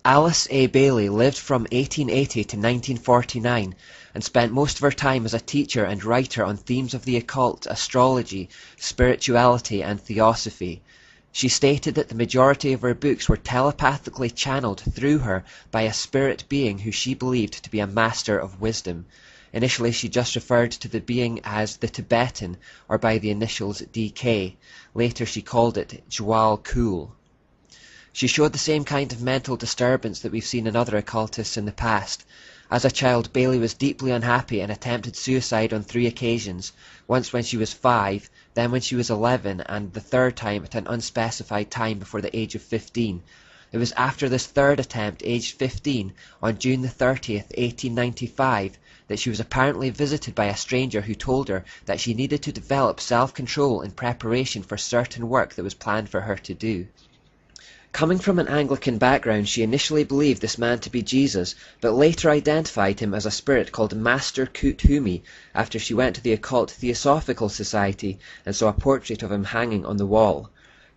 Alice A. Bailey lived from 1880 to 1949 and spent most of her time as a teacher and writer on themes of the occult, astrology, spirituality, and theosophy. She stated that the majority of her books were telepathically channeled through her by a spirit being who she believed to be a master of wisdom. Initially she just referred to the being as the Tibetan, or by the initials DK. Later she called it Jwal Khul. She showed the same kind of mental disturbance that we've seen in other occultists in the past. As a child, Bailey was deeply unhappy and attempted suicide on 3 occasions, once when she was 5, then when she was 11, and the third time at an unspecified time before the age of 15. It was after this third attempt, aged 15, on June the 30th, 1895, that she was apparently visited by a stranger who told her that she needed to develop self-control in preparation for certain work that was planned for her to do. Coming from an Anglican background, she initially believed this man to be Jesus, but later identified him as a spirit called Master Kuthumi after she went to the occult Theosophical Society and saw a portrait of him hanging on the wall.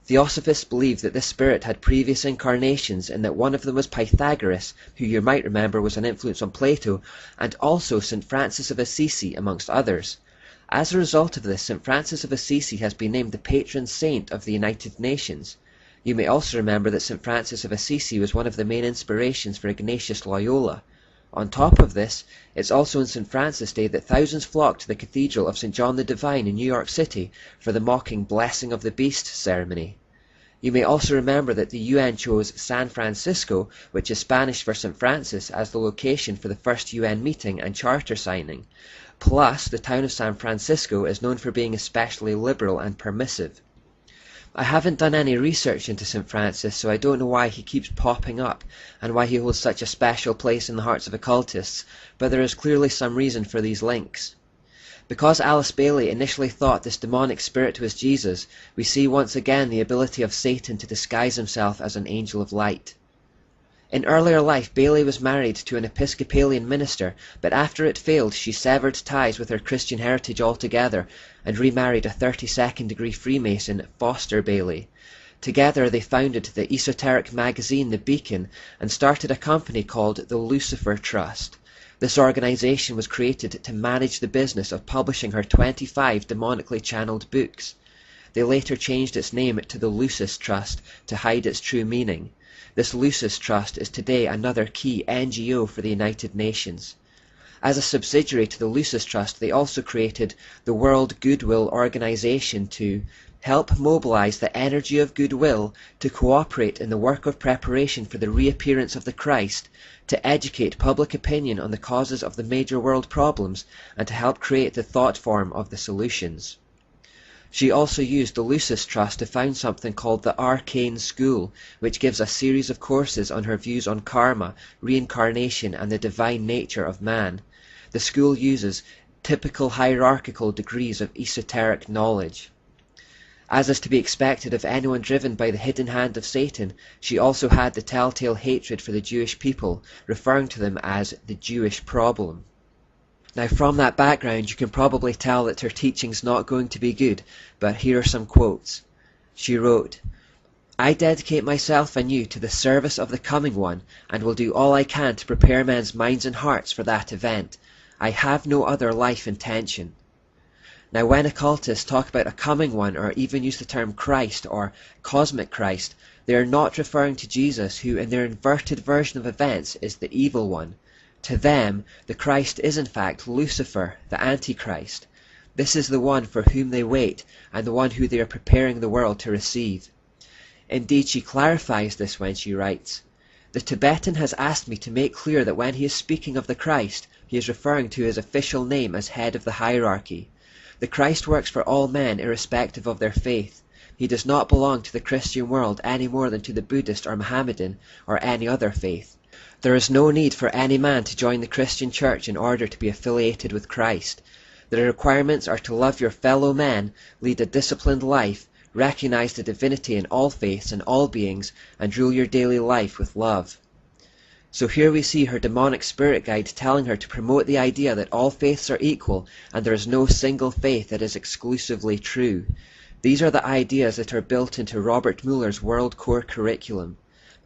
Theosophists believed that this spirit had previous incarnations and that one of them was Pythagoras, who you might remember was an influence on Plato, and also St. Francis of Assisi, amongst others. As a result of this, St. Francis of Assisi has been named the patron saint of the United Nations. You may also remember that St. Francis of Assisi was one of the main inspirations for Ignatius Loyola. On top of this, it's also on St. Francis Day that thousands flock to the Cathedral of St. John the Divine in New York City for the mocking Blessing of the Beast ceremony. You may also remember that the UN chose San Francisco, which is Spanish for St. Francis, as the location for the first UN meeting and charter signing. Plus, the town of San Francisco is known for being especially liberal and permissive. I haven't done any research into St. Francis, so I don't know why he keeps popping up and why he holds such a special place in the hearts of occultists, but there is clearly some reason for these links. Because Alice Bailey initially thought this demonic spirit was Jesus, we see once again the ability of Satan to disguise himself as an angel of light. In earlier life, Bailey was married to an Episcopalian minister, but after it failed, she severed ties with her Christian heritage altogether and remarried a 32nd degree Freemason, Foster Bailey. Together they founded the esoteric magazine The Beacon and started a company called the Lucifer Trust. This organization was created to manage the business of publishing her 25 demonically channeled books. They later changed its name to the Lucis Trust to hide its true meaning. This Lucis Trust is today another key NGO for the United Nations. As a subsidiary to the Lucis Trust, they also created the World Goodwill Organization to help mobilize the energy of goodwill to cooperate in the work of preparation for the reappearance of the Christ, to educate public opinion on the causes of the major world problems, and to help create the thought form of the solutions. She also used the Lucis Trust to found something called the Arcane School, which gives a series of courses on her views on karma, reincarnation, and the divine nature of man. The school uses typical hierarchical degrees of esoteric knowledge. As is to be expected of anyone driven by the hidden hand of Satan, she also had the telltale hatred for the Jewish people, referring to them as the Jewish problem. Now from that background you can probably tell that her teaching's not going to be good, but here are some quotes. She wrote, "I dedicate myself anew to the service of the coming one, and will do all I can to prepare men's minds and hearts for that event. I have no other life intention." Now when occultists talk about a coming one, or even use the term Christ or cosmic Christ, they are not referring to Jesus, who in their inverted version of events is the evil one. To them, the Christ is in fact Lucifer, the Antichrist. This is the one for whom they wait, and the one who they are preparing the world to receive. Indeed, she clarifies this when she writes, "The Tibetan has asked me to make clear that when he is speaking of the Christ, he is referring to his official name as head of the hierarchy. The Christ works for all men irrespective of their faith. He does not belong to the Christian world any more than to the Buddhist or Mohammedan or any other faith. There is no need for any man to join the Christian church in order to be affiliated with Christ. The requirements are to love your fellow men, lead a disciplined life, recognize the divinity in all faiths and all beings, and rule your daily life with love." So here we see her demonic spirit guide telling her to promote the idea that all faiths are equal and there is no single faith that is exclusively true. These are the ideas that are built into Robert Muller's World Core curriculum.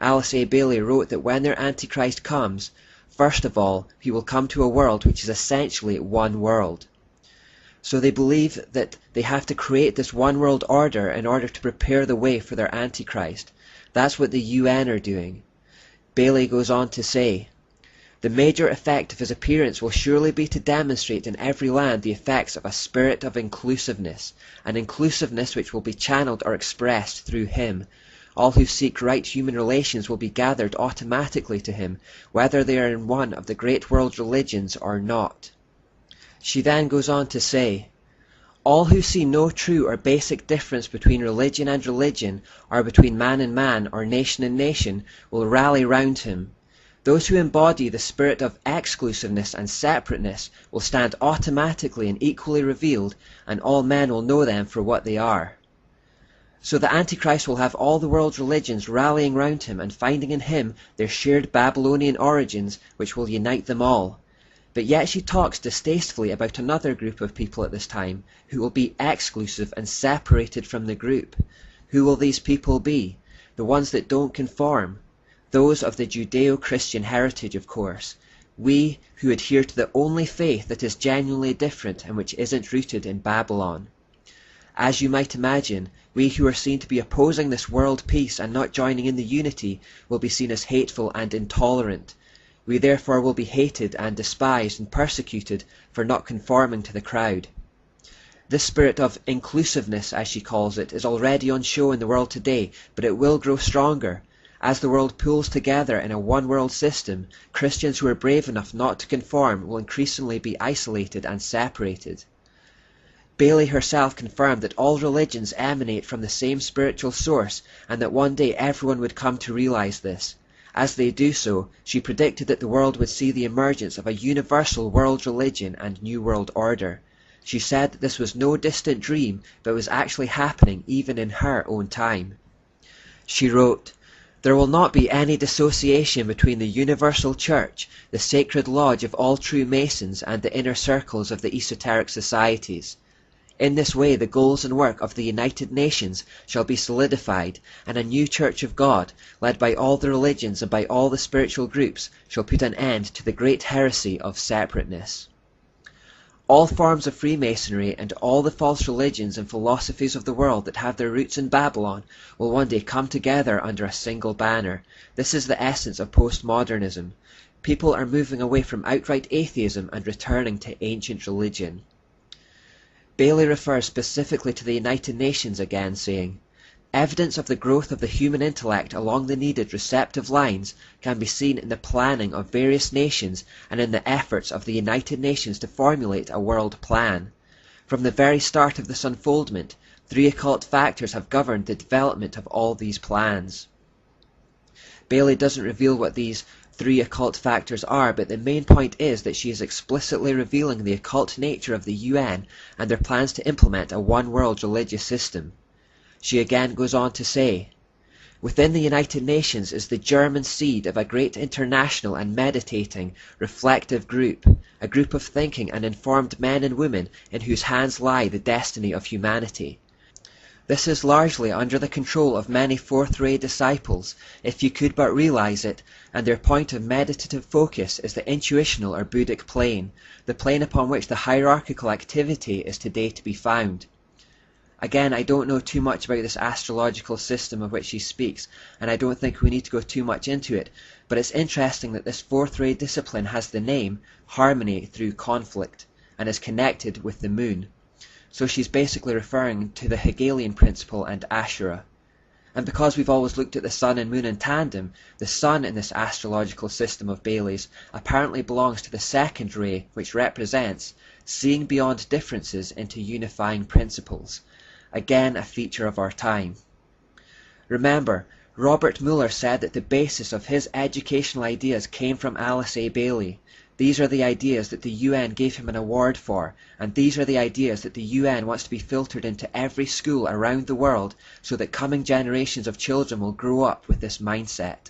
Alice A. Bailey wrote that when their Antichrist comes, first of all, he will come to a world which is essentially one world. So they believe that they have to create this one world order in order to prepare the way for their Antichrist. That's what the UN are doing. Bailey goes on to say, "The major effect of his appearance will surely be to demonstrate in every land the effects of a spirit of inclusiveness, an inclusiveness which will be channeled or expressed through him. All who seek right human relations will be gathered automatically to him, whether they are in one of the great world religions or not." She then goes on to say, "All who see no true or basic difference between religion and religion, or between man and man, or nation and nation, will rally round him. Those who embody the spirit of exclusiveness and separateness will stand automatically and equally revealed, and all men will know them for what they are." So the Antichrist will have all the world's religions rallying round him and finding in him their shared Babylonian origins, which will unite them all. But yet she talks distastefully about another group of people at this time, who will be exclusive and separated from the group. Who will these people be? The ones that don't conform. Those of the Judeo-Christian heritage, of course. We who adhere to the only faith that is genuinely different and which isn't rooted in Babylon. As you might imagine, we who are seen to be opposing this world peace and not joining in the unity will be seen as hateful and intolerant. We therefore will be hated and despised and persecuted for not conforming to the crowd. This spirit of inclusiveness, as she calls it, is already on show in the world today, but it will grow stronger. As the world pulls together in a one-world system, Christians who are brave enough not to conform will increasingly be isolated and separated. Bailey herself confirmed that all religions emanate from the same spiritual source, and that one day everyone would come to realize this. As they do so, she predicted that the world would see the emergence of a universal world religion and new world order. She said that this was no distant dream, but was actually happening even in her own time. She wrote, "There will not be any dissociation between the universal church, the sacred lodge of all true Masons, and the inner circles of the esoteric societies. In this way the goals and work of the United Nations shall be solidified, and a new Church of God, led by all the religions and by all the spiritual groups, shall put an end to the great heresy of separateness." All forms of Freemasonry and all the false religions and philosophies of the world that have their roots in Babylon will one day come together under a single banner. This is the essence of postmodernism. People are moving away from outright atheism and returning to ancient religion. Bailey refers specifically to the United Nations again, saying, "Evidence of the growth of the human intellect along the needed receptive lines can be seen in the planning of various nations and in the efforts of the United Nations to formulate a world plan. From the very start of this unfoldment, three occult factors have governed the development of all these plans." Bailey doesn't reveal what these three occult factors are, but the main point is that she is explicitly revealing the occult nature of the UN and their plans to implement a one-world religious system. She again goes on to say, "Within the United Nations is the German seed of a great international and meditating, reflective group, a group of thinking and informed men and women in whose hands lie the destiny of humanity. This is largely under the control of many fourth-ray disciples, if you could but realize it, and their point of meditative focus is the intuitional or Buddhic plane, the plane upon which the hierarchical activity is today to be found." Again, I don't know too much about this astrological system of which she speaks, and I don't think we need to go too much into it, but it's interesting that this fourth-ray discipline has the name Harmony Through Conflict, and is connected with the moon. So she's basically referring to the Hegelian principle and Ashura. And because we've always looked at the sun and moon in tandem, the sun in this astrological system of Bailey's apparently belongs to the second ray, which represents seeing beyond differences into unifying principles. Again, a feature of our time. Remember, Robert Mueller said that the basis of his educational ideas came from Alice A. Bailey. These are the ideas that the UN gave him an award for, and these are the ideas that the UN wants to be filtered into every school around the world so that coming generations of children will grow up with this mindset.